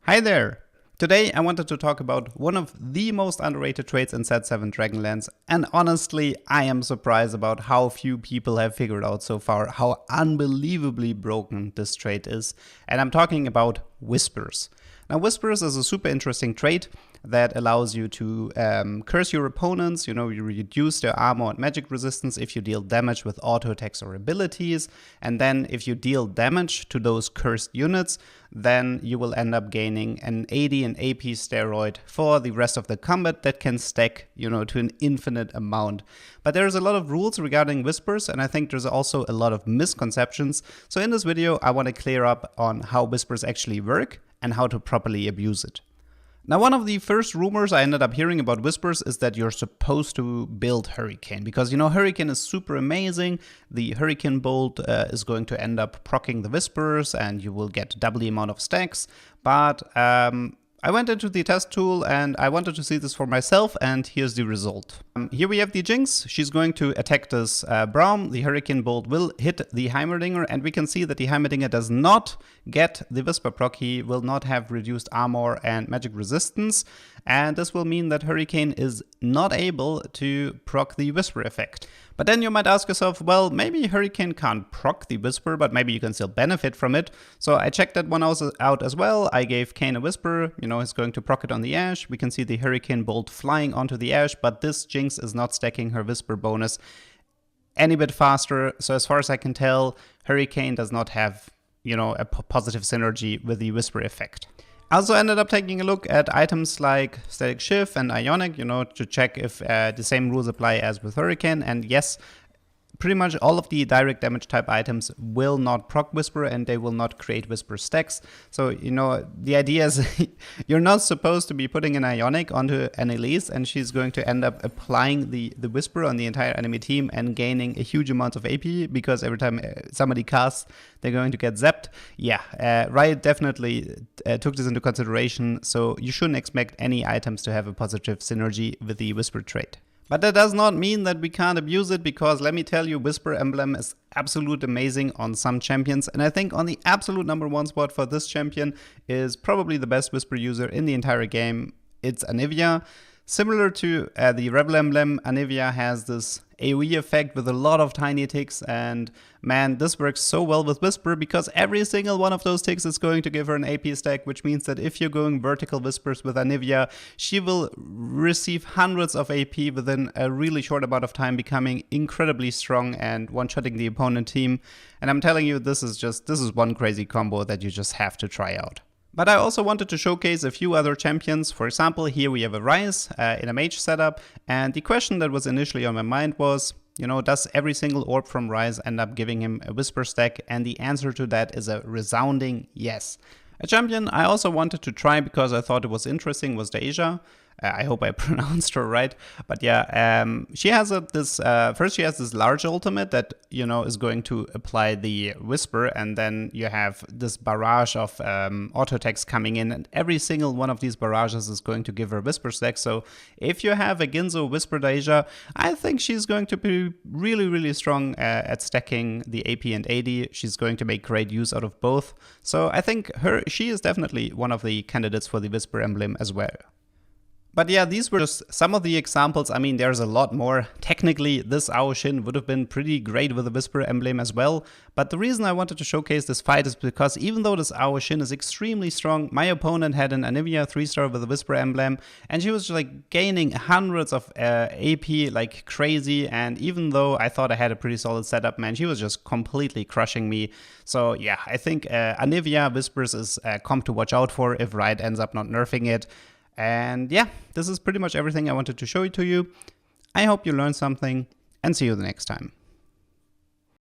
Hi there! Today I wanted to talk about one of the most underrated traits in Set 7 Dragonlance, and honestly I am surprised about how few people have figured out so far how unbelievably broken this trait is, and I'm talking about Whispers. Now Whispers is a super interesting trait that allows you to curse your opponents. You reduce their armor and magic resistance if you deal damage with auto attacks or abilities, and then if you deal damage to those cursed units, then you will end up gaining an AD and AP steroid for the rest of the combat that can stack, to an infinite amount. But there's a lot of rules regarding Whispers, and I think there's also a lot of misconceptions. So in this video, I want to clear up on how Whispers actually work and how to properly abuse it. Now, one of the first rumors I ended up hearing about Whispers is that you're supposed to build Hurricane, because Hurricane is super amazing. The Hurricane Bolt is going to end up proccing the Whispers and you will get double the amount of stacks, but I went into the test tool and I wanted to see this for myself, and here's the result. Here we have the Jinx. She's going to attack this Braum. The Hurricane Bolt will hit the Heimerdinger, and we can see that the Heimerdinger does not get the Whisper proc. He will not have reduced armor and magic resistance, and this will mean that Hurricane is not able to proc the Whisper effect. But then you might ask yourself, well, maybe Hurricane can't proc the Whisper, but maybe you can still benefit from it. So I checked that one out as well. I gave Kayn a Whisper, he's going to proc it on the Ashe. We can see the Hurricane Bolt flying onto the Ashe, but this Jinx is not stacking her Whisper bonus any bit faster. So as far as I can tell, Hurricane does not have, a positive synergy with the Whisper effect. I also ended up taking a look at items like Static Shift and Ionic, to check if the same rules apply as with Hurricane. And yes, pretty much all of the direct damage type items will not proc Whisper, and they will not create Whisper stacks. So, the idea is you're not supposed to be putting an Ionic onto an Elise, and she's going to end up applying the Whisper on the entire enemy team and gaining a huge amount of AP, because every time somebody casts, they're going to get zapped. Yeah, Riot definitely took this into consideration, so you shouldn't expect any items to have a positive synergy with the Whisper trait. But that does not mean that we can't abuse it, because let me tell you, Whisper Emblem is absolute amazing on some champions, and I think on the absolute #1 spot for this champion is probably the best Whisper user in the entire game. It's Anivia. Similar to the Rebel Emblem, Anivia has this AoE effect with a lot of tiny ticks, and man, this works so well with Whisper, because every single one of those ticks is going to give her an AP stack, which means that if you're going vertical Whispers with Anivia, she will receive hundreds of AP within a really short amount of time, becoming incredibly strong and one-shotting the opponent team. And I'm telling you, this is one crazy combo that you just have to try out. But I also wanted to showcase a few other champions. For example, here we have a Ryze in a mage setup, and the question that was initially on my mind was, does every single orb from Ryze end up giving him a Whisper stack? And the answer to that is a resounding yes. A champion I also wanted to try because I thought it was interesting was Deja. I hope I pronounced her right, but yeah, she has first she has this large ultimate that, is going to apply the Whisper, and then you have this barrage of auto attacks coming in, and every single one of these barrages is going to give her Whisper stack. So if you have a Ginzo Whisper Deja, I think she's going to be really, really strong at stacking the AP and AD. She's going to make great use out of both. So I think she is definitely one of the candidates for the Whisper Emblem as well. But yeah, these were just some of the examples. I mean, there's a lot more. Technically, this Ao Shin would have been pretty great with the Whisper Emblem as well. But the reason I wanted to showcase this fight is because even though this Ao Shin is extremely strong, my opponent had an Anivia 3-star with the Whisper Emblem, and she was just like gaining hundreds of AP like crazy. And even though I thought I had a pretty solid setup, man, she was just completely crushing me. So yeah, I think Anivia Whispers is a comp to watch out for if Riot ends up not nerfing it. And yeah, this is pretty much everything I wanted to show to you. I hope you learned something, and see you the next time.